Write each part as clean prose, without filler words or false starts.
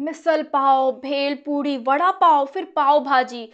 मिसल पाव, भेल पूरी, वड़ा पाव, फिर पाव भाजी।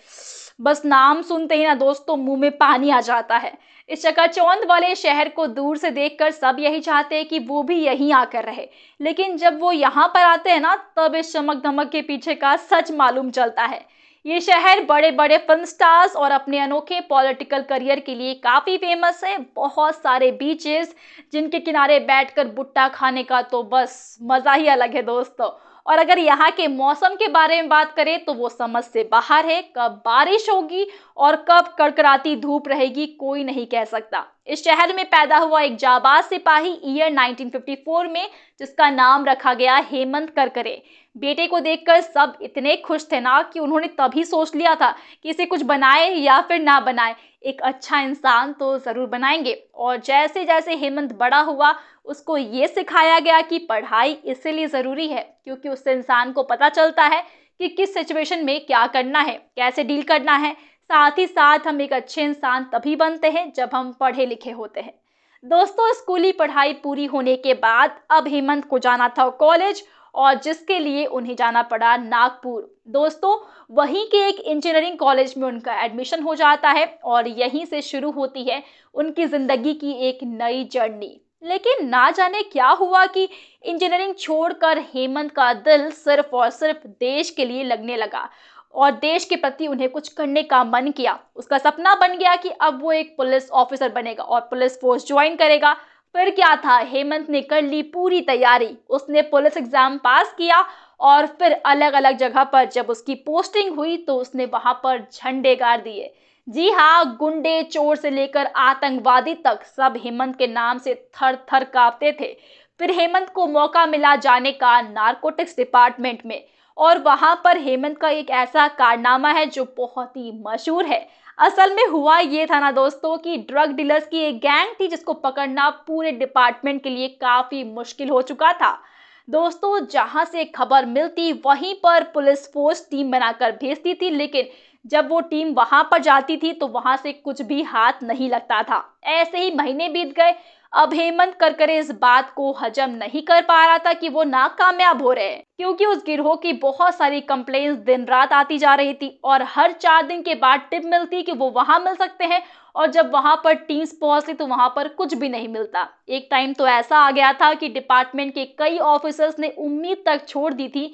बस नाम सुनते ही ना दोस्तों मुंह में पानी आ जाता है। इस चकाचौंध वाले शहर को दूर से देखकर सब यही चाहते हैं कि वो भी यहीं आकर रहे। लेकिन जब वो यहाँ पर आते हैं ना, तब इस चमक धमक के पीछे का सच मालूम चलता है। ये शहर बड़े बड़े फिल्म स्टार्स और अपने अनोखे पॉलिटिकल करियर के लिए काफी फेमस है। बहुत सारे बीचेस जिनके किनारे बैठकर भुट्टा खाने का तो बस मजा ही अलग है दोस्तों। और अगर यहाँ के मौसम के बारे में बात करें तो वो समझ से बाहर है। कब बारिश होगी और कब कड़कड़ाती धूप रहेगी कोई नहीं कह सकता। इस शहर में पैदा हुआ एक जाबाज सिपाही ईयर 1954 में, जिसका नाम रखा गया हेमंत करकरे। बेटे को देखकर सब इतने खुश थे ना कि उन्होंने तभी सोच लिया था कि इसे कुछ बनाए या फिर ना बनाए, एक अच्छा इंसान तो जरूर बनाएंगे। और जैसे जैसे हेमंत बड़ा हुआ, उसको ये सिखाया गया कि पढ़ाई इसीलिए जरूरी है क्योंकि उससे इंसान को पता चलता है कि किस सिचुएशन में क्या करना है, कैसे डील करना है। साथ ही साथ हम एक अच्छे इंसान तभी बनते हैं जब हम पढ़े लिखे होते हैं। दोस्तों, स्कूली पढ़ाई पूरी होने के बाद अब हेमंत को जाना था कॉलेज, और जिसके लिए उन्हें जाना पड़ा नागपुर। दोस्तों, वहीं के एक इंजीनियरिंग कॉलेज में उनका एडमिशन हो जाता है और यहीं से शुरू होती है उनकी जिंदगी की एक नई जर्नी। लेकिन ना जाने क्या हुआ कि इंजीनियरिंग छोड़कर हेमंत का दिल सिर्फ और सिर्फ देश के लिए लगने लगा और देश के प्रति उन्हें कुछ करने का मन किया। उसका सपना बन गया कि अब वो एक पुलिस ऑफिसर बनेगा और पुलिस फोर्स ज्वाइन करेगा। फिर क्या था, हेमंत ने कर ली पूरी तैयारी। उसने पुलिस एग्जाम पास किया और फिर अलग अलग जगह पर जब उसकी पोस्टिंग हुई तो उसने वहां पर झंडे गाड़ दिए। जी हाँ, गुंडे चोर से लेकर आतंकवादी तक सब हेमंत के नाम से थर थर कांपते थे। फिर हेमंत को मौका मिला जाने का नारकोटिक्स डिपार्टमेंट में, और वहां पर हेमंत का एक ऐसा कारनामा है जो बहुत ही मशहूर है। असल में हुआ ये था ना दोस्तों कि ड्रग डीलर्स की एक गैंग थी जिसको पकड़ना पूरे डिपार्टमेंट के लिए काफी मुश्किल हो चुका था। दोस्तों, जहां से खबर मिलती वहीं पर पुलिस फोर्स टीम बनाकर भेजती थी, लेकिन जब वो टीम वहां पर जाती थी तो वहां से कुछ भी हाथ नहीं लगता था। ऐसे ही महीने बीत गए। अब हेमंत करकरे इस बात को हजम नहीं कर पा रहा था कि वो नाकामयाब हो रहे हैं, क्योंकि उस गिरोह की बहुत सारी कंप्लेंट्स दिन रात आती जा रही थी और हर 4 दिन के बाद टिप मिलती कि वो वहां मिल सकते हैं। और जब वहां पर टीम्स पहुंचती तो वहां पर कुछ भी नहीं मिलता। एक टाइम तो ऐसा आ गया था कि डिपार्टमेंट के कई ऑफिसर्स ने उम्मीद तक छोड़ दी थी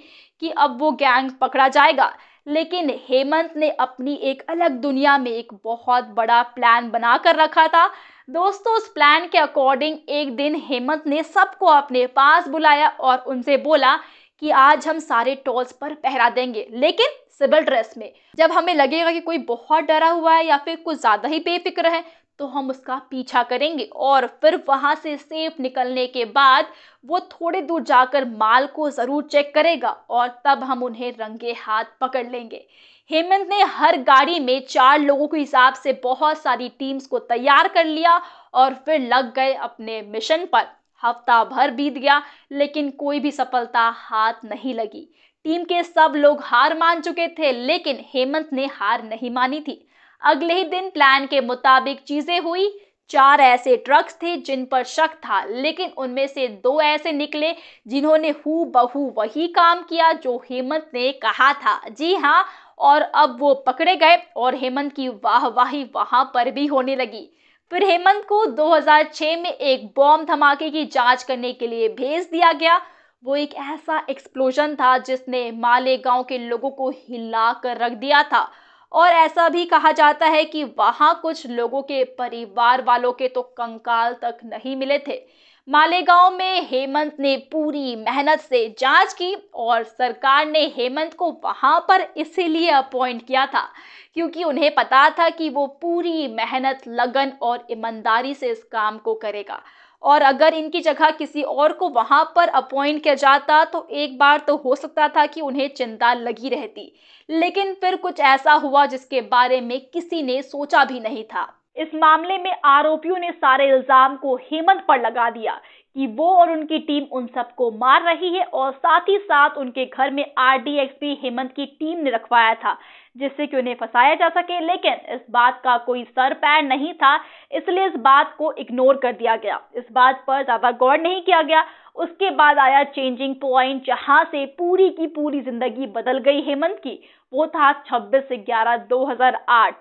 कि अब वो गैंग पकड़ा जाएगा। लेकिन हेमंत ने अपनी एक अलग दुनिया में एक बहुत बड़ा प्लान बना कर रखा था। दोस्तों, उस प्लान के अकॉर्डिंग एक दिन हेमंत ने सबको अपने पास बुलाया और उनसे बोला कि आज हम सारे टोल्स पर पहरा देंगे, लेकिन सिविल ड्रेस में। जब हमें लगेगा कि कोई बहुत डरा हुआ है या फिर कुछ ज्यादा ही बेफिक्र है तो हम उसका पीछा करेंगे, और फिर वहां से सेफ निकलने के बाद वो थोड़े दूर जाकर माल को जरूर चेक करेगा और तब हम उन्हें रंगे हाथ पकड़ लेंगे। हेमंत ने हर गाड़ी में 4 लोगों के हिसाब से बहुत सारी टीम्स को तैयार कर लिया और फिर लग गए अपने मिशन पर। हफ्ता भर बीत गया लेकिन कोई भी सफलता हाथ नहीं लगी। टीम के सब लोग हार मान चुके थे, लेकिन हेमंत ने हार नहीं मानी थी। अगले ही दिन प्लान के मुताबिक चीजें हुई। 4 ऐसे ट्रक्स थे जिन पर शक था, लेकिन उनमें से 2 ऐसे निकले जिन्होंने हू बहू वही काम किया जो हेमंत ने कहा था। जी हाँ, और अब वो पकड़े गए और हेमंत की वाहवाही वहां पर भी होने लगी। फिर हेमंत को 2006 में एक बॉम्ब धमाके की जांच करने के लिए भेज दिया गया। वो एक ऐसा एक्सप्लोजन था जिसने मालेगांव के लोगों को हिला कर रख दिया था, और ऐसा भी कहा जाता है कि वहां कुछ लोगों के परिवार वालों के तो कंकाल तक नहीं मिले थे। मालेगांव में हेमंत ने पूरी मेहनत से जांच की और सरकार ने हेमंत को वहां पर इसीलिए अपॉइंट किया था क्योंकि उन्हें पता था कि वो पूरी मेहनत, लगन और ईमानदारी से इस काम को करेगा। और अगर इनकी जगह किसी और को वहां पर अपॉइंट किया जाता तो एक बार तो हो सकता था कि उन्हें चिंता लगी रहती, लेकिन फिर कुछ ऐसा हुआ जिसके बारे में किसी ने सोचा भी नहीं था। इस मामले में आरोपियों ने सारे इल्जाम को हेमंत पर लगा दिया कि वो और उनकी टीम उन सबको मार रही है, और साथ ही साथ उनके घर में आरडीएक्सपी हेमंत की टीम ने रखवाया था जिससे कि उन्हें फंसाया जा सके। लेकिन इस बात का कोई सर पैर नहीं था, इसलिए इस बात को इग्नोर कर दिया गया। इस बात पर ज्यादा गौर नहीं किया गया उसके बाद आया चेंजिंग पॉइंट, जहां से पूरी की पूरी जिंदगी बदल गई हेमंत की। वो था 26/11/2008।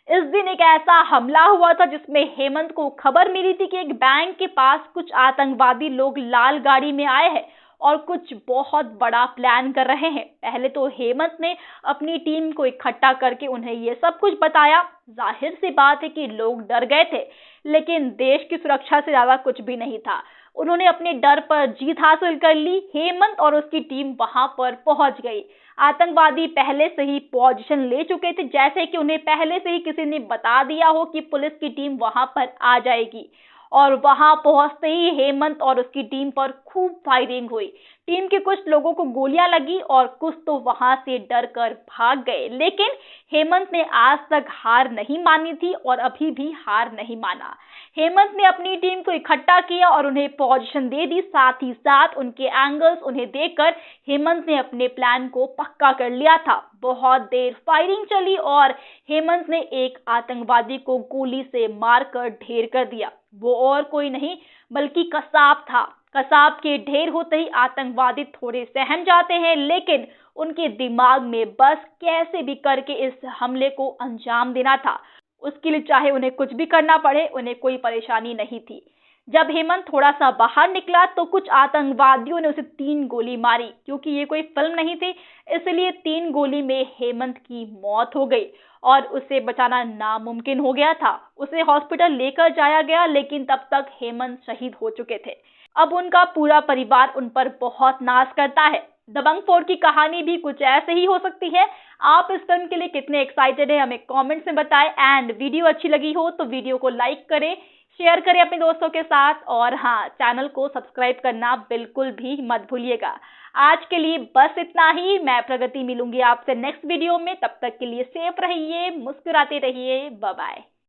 इस दिन एक ऐसा हमला हुआ था जिसमें हेमंत को खबर मिली थी कि एक बैंक के पास कुछ आतंकवादी लोग लाल गाड़ी में आए हैं और कुछ बहुत बड़ा प्लान कर रहे हैं। पहले तो हेमंत ने अपनी टीम को इकट्ठा करके उन्हें ये सब कुछ बताया। जाहिर सी बात है कि लोग डर गए थे, लेकिन देश की सुरक्षा से ज्यादा कुछ भी नहीं था। उन्होंने अपने डर पर जीत हासिल कर ली। हेमंत और उसकी टीम वहां पर पहुंच गई। आतंकवादी पहले से ही पोजीशन ले चुके थे, जैसे कि उन्हें पहले से ही किसी ने बता दिया हो कि पुलिस की टीम वहां पर आ जाएगी। और वहां पहुंचते ही हेमंत और उसकी टीम पर खूब फायरिंग हुई। टीम के कुछ लोगों को गोलियां लगी और कुछ तो वहां से डर कर भाग गए। लेकिन हेमंत ने आज तक हार नहीं मानी थी और अभी भी हार नहीं माना। हेमंत ने अपनी टीम को इकट्ठा किया और उन्हें पोजीशन दे दी। साथ ही साथ उनके एंगल्स उन्हें देखकर हेमंत ने अपने प्लान को पक्का कर लिया था। बहुत देर फायरिंग चली और हेमंत ने एक आतंकवादी को गोली से मारकर ढेर कर दिया। वो और कोई नहीं बल्कि कसाब था। कसाब के ढेर होते ही आतंकवादी थोड़े सहम जाते हैं, लेकिन उनके दिमाग में बस कैसे भी करके इस हमले को अंजाम देना था। उसके लिए चाहे उन्हें कुछ भी करना पड़े, उन्हें कोई परेशानी नहीं थी। जब हेमंत थोड़ा सा बाहर निकला तो कुछ आतंकवादियों ने उसे 3 गोली मारी। क्योंकि ये कोई फिल्म नहीं थी, इसलिए 3 गोली में हेमंत की मौत हो गई और उसे बचाना नामुमकिन हो गया था। उसे हॉस्पिटल लेकर जाया गया, लेकिन तब तक हेमंत शहीद हो चुके थे। अब उनका पूरा परिवार उन पर बहुत नाज करता है। दबंग 4 की कहानी भी कुछ ऐसे ही हो सकती है। आप इस फिल्म के लिए कितने एक्साइटेड हैं, हमें कमेंट्स में बताएं। एंड वीडियो अच्छी लगी हो तो वीडियो को लाइक करें, शेयर करें अपने दोस्तों के साथ, और हाँ, चैनल को सब्सक्राइब करना बिल्कुल भी मत भूलिएगा। आज के लिए बस इतना ही। मैं प्रगति मिलूंगी आपसे नेक्स्ट वीडियो में। तब तक के लिए सेफ रहिए, मुस्कुराते रहिए। Bye bye.